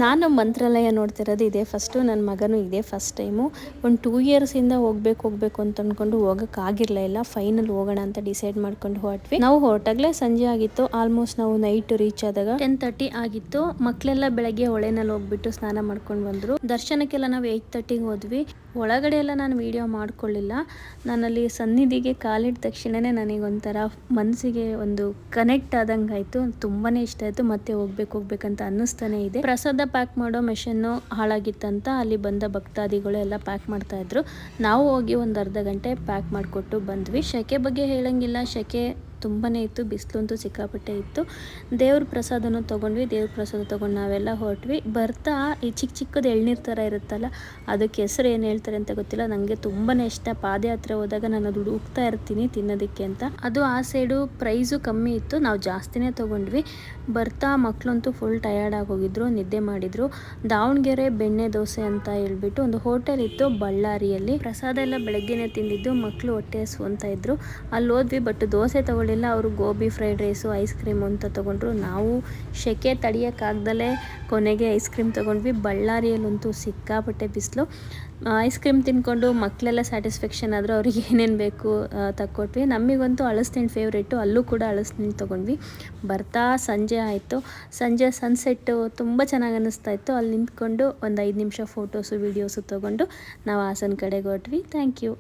ನಾನು ಮಂತ್ರಾಲಯ ನೋಡ್ತಿರೋದು ಇದೇ ಫಸ್ಟು. ನನ್ನ ಮಗನೂ ಇದೇ ಫಸ್ಟ್ ಟೈಮು. ಒಂದು 2 ಇಯರ್ಸಿಂದ ಹೋಗ್ಬೇಕು ಅಂತ ಅಂದ್ಕೊಂಡು ಹೋಗೋಕ್ಕಾಗಿರಲಿಲ್ಲ. ಫೈನಲ್ ಹೋಗೋಣ ಅಂತ ಡಿಸೈಡ್ ಮಾಡ್ಕೊಂಡು ಹೊರಟ್ವಿ. ನಾವು ಹೊರಟಾಗಲೇ ಸಂಜೆ ಆಗಿತ್ತು. ಆಲ್ಮೋಸ್ಟ್ ನಾವು ನೈಟ್ ರೀಚ್ ಆದಾಗ 10:30 ಆಗಿತ್ತು. ಮಕ್ಕಳೆಲ್ಲ ಬೆಳಗ್ಗೆ ಹೊಳೆನಲ್ಲಿ ಹೋಗ್ಬಿಟ್ಟು ಸ್ನಾನ ಮಾಡ್ಕೊಂಡು ಬಂದರು. ದರ್ಶನಕ್ಕೆಲ್ಲ ನಾವು 8:30ಗೆ ಹೋದ್ವಿ. ಒಳಗಡೆ ಎಲ್ಲ ನಾನು ವೀಡಿಯೋ ಮಾಡ್ಕೊಳ್ಳಿಲ್ಲ. ನಾನಲ್ಲಿ ಸನ್ನಿಧಿಗೆ ಕಾಲಿಟ್ಟ ತಕ್ಷಣವೇ ನನಗೊಂಥರ ಮನಸ್ಸಿಗೆ ಒಂದು ಕನೆಕ್ಟ್ ಆದಂಗೆ ಆಯಿತು. ತುಂಬಾ ಇಷ್ಟ ಆಯಿತು. ಮತ್ತೆ ಹೋಗ್ಬೇಕಂತ ಅನ್ನಿಸ್ತಾನೆ ಇದೆ. ಪ್ರಸಾದ ಪ್ಯಾಕ್ ಮಾಡೋ ಮೆಷಿನ್ನು ಹಾಳಾಗಿತ್ತಂತ ಅಲ್ಲಿ ಬಂದ ಭಕ್ತಾದಿಗಳು ಎಲ್ಲ ಪ್ಯಾಕ್ ಮಾಡ್ತಾಯಿದ್ರು. ನಾವು ಹೋಗಿ ಒಂದು ಅರ್ಧ ಗಂಟೆ ಪ್ಯಾಕ್ ಮಾಡಿಕೊಟ್ಟು ಬಂದ್ವಿ. ಶೆಕೆ ಬಗ್ಗೆ ಹೇಳಂಗಿಲ್ಲ, ಶೆಕೆ ತುಂಬಾ ಇತ್ತು. ಬಿಸಿಲಂತೂ ಸಿಕ್ಕಾಪಟ್ಟೆ ಇತ್ತು. ದೇವ್ರ ಪ್ರಸಾದನೂ ತೊಗೊಂಡ್ವಿ. ದೇವ್ರ ಪ್ರಸಾದ ತೊಗೊಂಡು ನಾವೆಲ್ಲ ಹೊರಟ್ವಿ. ಬರ್ತಾ ಈ ಚಿಕ್ಕದು ಎಳ್ನೀರು ಥರ ಇರುತ್ತಲ್ಲ, ಅದಕ್ಕೆ ಹೆಸರು ಏನು ಹೇಳ್ತಾರೆ ಅಂತ ಗೊತ್ತಿಲ್ಲ. ನನಗೆ ತುಂಬಾ ಇಷ್ಟ. ಪಾದಯಾತ್ರೆ ಹೋದಾಗ ನಾನು ಅದು ಹುಡುಕ್ತಾ ಇರ್ತೀನಿ ತಿನ್ನೋದಕ್ಕೆ ಅಂತ. ಅದು ಆ ಸೈಡು ಪ್ರೈಸು ಕಮ್ಮಿ ಇತ್ತು. ನಾವು ಜಾಸ್ತಿನೇ ತೊಗೊಂಡ್ವಿ. ಬರ್ತಾ ಮಕ್ಕಳಂತೂ ಫುಲ್ ಟಯರ್ಡ್ ಆಗೋಗಿದ್ರು, ನಿದ್ದೆ ಮಾಡಿದರು. ದಾವಣಗೆರೆ ಬೆಣ್ಣೆ ದೋಸೆ ಅಂತ ಹೇಳ್ಬಿಟ್ಟು ಒಂದು ಹೋಟೆಲ್ ಇತ್ತು ಬಳ್ಳಾರಿಯಲ್ಲಿ. ಪ್ರಸಾದ ಎಲ್ಲ ಬೆಳಗ್ಗೆನೇ ತಿಂದಿದ್ದು. ಮಕ್ಕಳು ಹೊಟ್ಟೆ ಹಸ್ವಂತ ಇದ್ರು. ಅಲ್ಲಿ ಹೋದ್ವಿ. ಬಟ್ ದೋಸೆ ತೊಗೊಳ್ಳಿಲ್ಲ. ಅವರು gobi fried rice, ice cream ಅಂತ ತೊಗೊಂಡ್ರು. ನಾವು ಶೆಕೆ ತಡಿಯೋಕ್ಕಾಗ್ದಲೇ ಕೊನೆಗೆ ಐಸ್ ಕ್ರೀಮ್ ತೊಗೊಂಡ್ವಿ. ಬಳ್ಳಾರಿಯಲ್ಲಂತೂ ಸಿಕ್ಕಾಪಟ್ಟೆ ಬಿಸಿಲು. ಐಸ್ ಕ್ರೀಮ್ ತಿನ್ಕೊಂಡು ಮಕ್ಕಳೆಲ್ಲ ಸ್ಯಾಟಿಸ್ಫ್ಯಾಕ್ಷನ್ ಆದರೂ ಅವ್ರಿಗೆ ಏನೇನು ಬೇಕು ತಕ್ಕೊಟ್ವಿ. ನಮಗಂತೂ ಹಲಸಿನ ಫೇವ್ರೇಟು. ಅಲ್ಲೂ ಕೂಡ ಹಲಸಿನ ತೊಗೊಂಡ್ವಿ. ಬರ್ತಾ ಸಂಜೆ ಆಯಿತು. ಸಂಜೆ ಸನ್ಸೆಟ್ಟು ತುಂಬ ಚೆನ್ನಾಗಿ ಅನ್ನಿಸ್ತಾ ಇತ್ತು. ಅಲ್ಲಿ ನಿಂತ್ಕೊಂಡು ಒಂದು 5 ನಿಮಿಷ ಫೋಟೋಸು ವೀಡಿಯೋಸು ತೊಗೊಂಡು ನಾವು ಹಾಸನ ಕಡೆಗೆ ಹೊರಟ್ವಿ. Thank you.